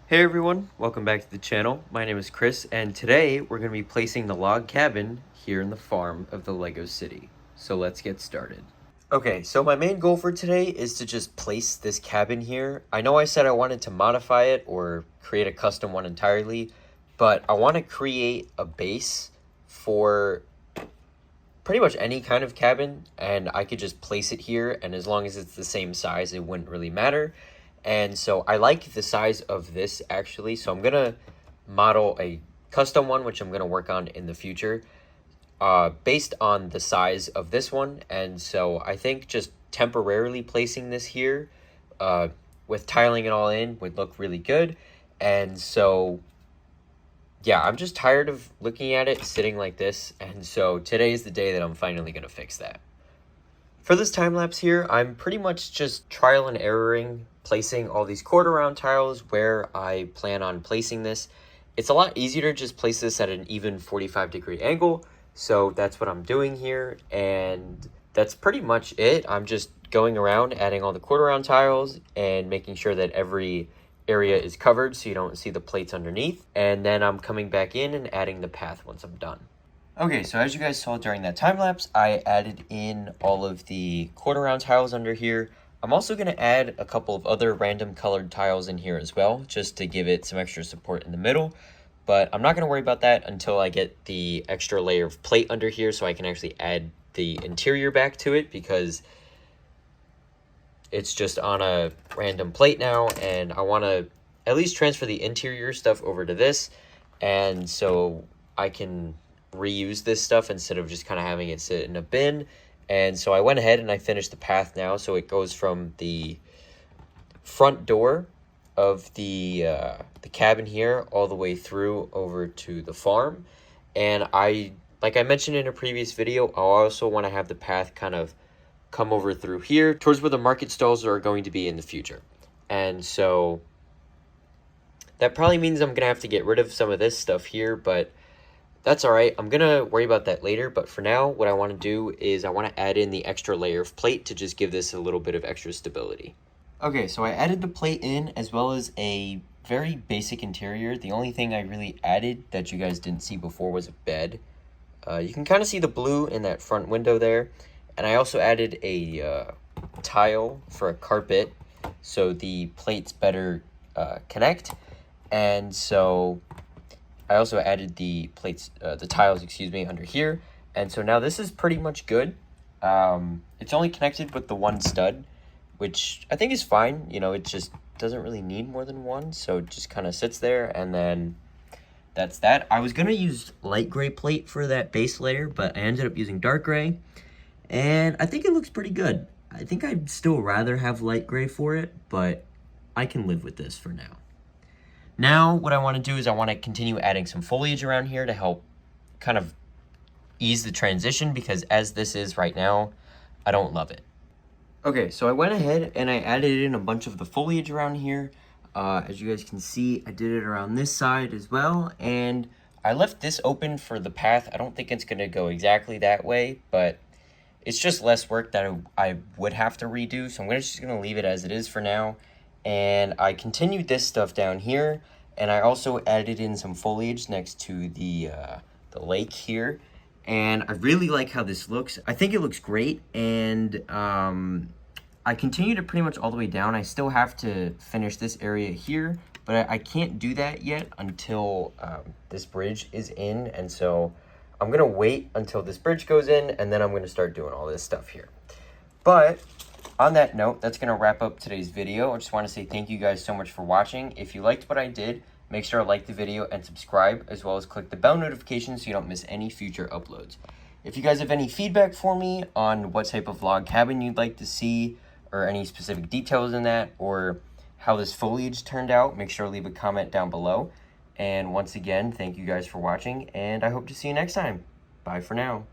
Hey everyone, welcome back to the channel. My name is Chris, and today we're going to be placing the log cabin here in the farm of the Lego City. So let's get started. Okay, so my main goal for today is to just place this cabin here. I know I said I wanted to modify it or create a custom one entirely, but I want to create a base for pretty much any kind of cabin, and I could just place it here, and as long as it's the same size, it wouldn't really matter. And so I like the size of this actually, so I'm gonna model a custom one, which I'm gonna work on in the future, based on the size of this one. And so I think just temporarily placing this here, with tiling it all in, would look really good. And so yeah, I'm just tired of looking at it sitting like this, and so today is the day that I'm finally gonna fix that. For this time lapse here, I'm pretty much just trial and erroring, placing all these quarter round tiles where I plan on placing this. It's a lot easier to just place this at an even 45-degree angle, so that's what I'm doing here, and that's pretty much it. I'm just going around adding all the quarter round tiles and making sure that every area is covered so you don't see the plates underneath, and then I'm coming back in and adding the path once I'm done. Okay, so as you guys saw during that time lapse, I added in all of the quarter round tiles under here. I'm also going to add a couple of other random colored tiles in here as well, just to give it some extra support in the middle. But I'm not going to worry about that until I get the extra layer of plate under here so I can actually add the interior back to it, because it's just on a random plate now, and I want to at least transfer the interior stuff over to this, and so I can reuse this stuff instead of just kind of having it sit in a bin. And so I went ahead and I finished the path now, so it goes from the front door of the cabin here all the way through over to the farm. And like I mentioned in a previous video, I also want to have the path kind of come over through here towards where the market stalls are going to be in the future. And so that probably means I'm gonna have to get rid of some of this stuff here, but that's all right. I'm gonna worry about that later, but for now, what I want to do is I want to add in the extra layer of plate to just give this a little bit of extra stability. Okay, so I added the plate in as well as a very basic interior. The only thing I really added that you guys didn't see before was a bed. You can kind of see the blue in that front window there. And I also added a tile for a carpet so the plates better connect. And so I also added the tiles, under here. And so now this is pretty much good. It's only connected with the one stud, which I think is fine. You know, it just doesn't really need more than one. So it just kind of sits there, and then that's that. I was going to use light gray plate for that base layer, but I ended up using dark gray. And I think it looks pretty good. I think I'd still rather have light gray for it, but I can live with this for now. Now, what I want to do is I want to continue adding some foliage around here to help kind of ease the transition, because as this is right now, I don't love it. Okay, so I went ahead and I added in a bunch of the foliage around here. As you guys can see, I did it around this side as well, and I left this open for the path. I don't think it's going to go exactly that way, but it's just less work that I would have to redo, so I'm just going to leave it as it is for now. And I continued this stuff down here, and I also added in some foliage next to the lake here. And I really like how this looks. I think it looks great, and I continued it pretty much all the way down. I still have to finish this area here, but I can't do that yet until this bridge is in, and so I'm gonna wait until this bridge goes in, and then I'm gonna start doing all this stuff here. But on that note, that's gonna wrap up today's video. I just wanna say thank you guys so much for watching. If you liked what I did, make sure to like the video and subscribe, as well as click the bell notification so you don't miss any future uploads. If you guys have any feedback for me on what type of log cabin you'd like to see, or any specific details in that, or how this foliage turned out, make sure to leave a comment down below. And once again, thank you guys for watching, and I hope to see you next time. Bye for now.